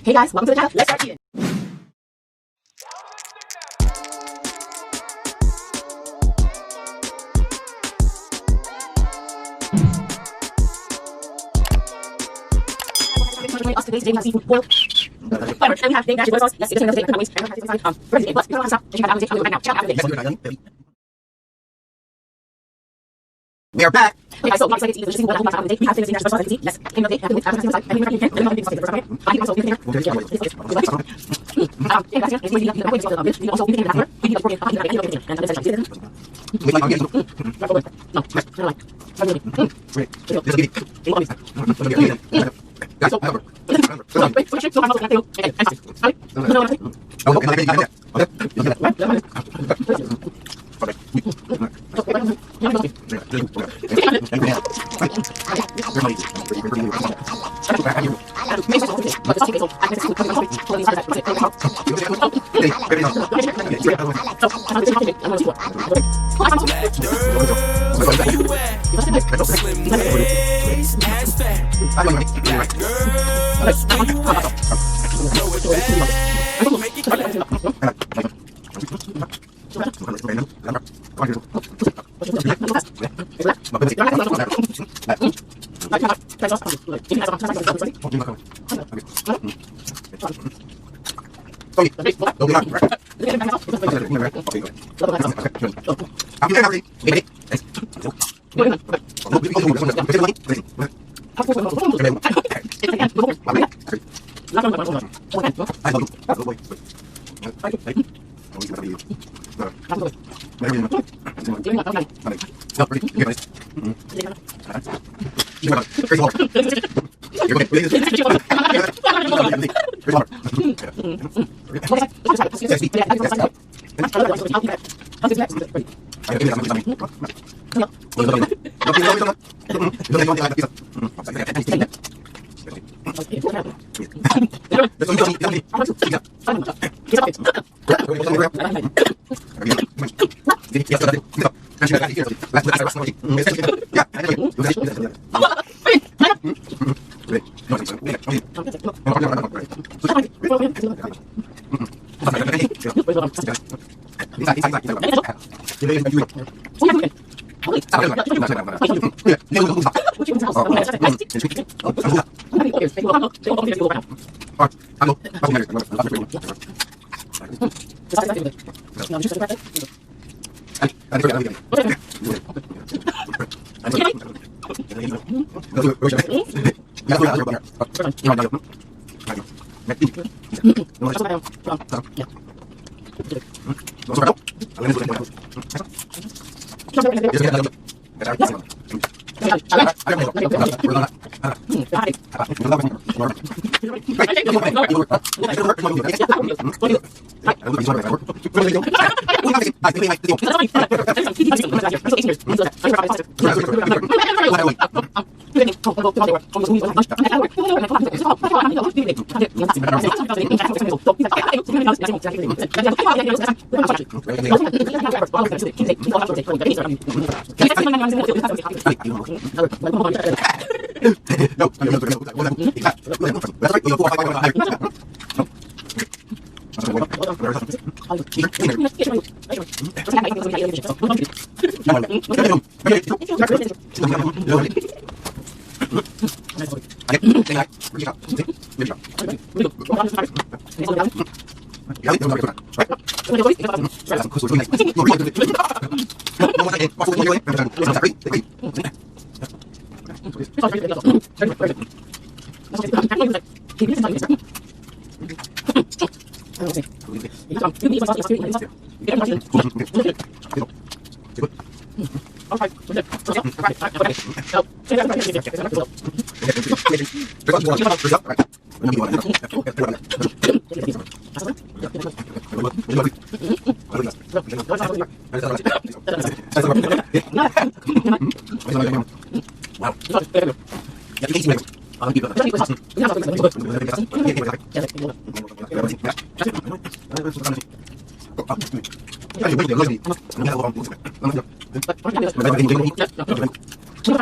Hey guys, welcome to the channel. Let's start eating. Us today we have seafood boiled. Whatever. Then we have dash sauce. Yes, it's another thing. We're going to but you don't want to stop. You got to right now. Ciao, after we are back. Okay, so I'm excited to eat the seafood. We have things in sauce. Yes, came up. I think I'm going to eat the first time. I think also we can we also we can after. We need to work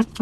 and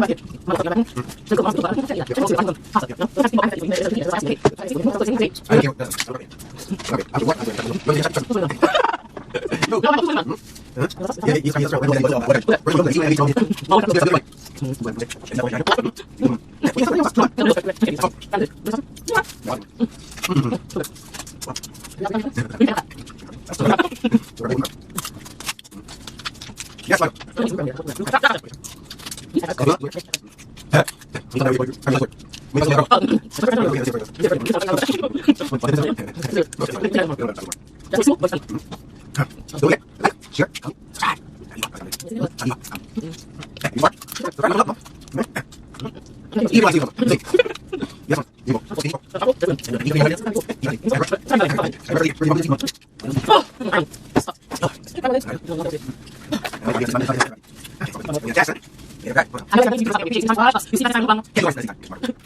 Yes,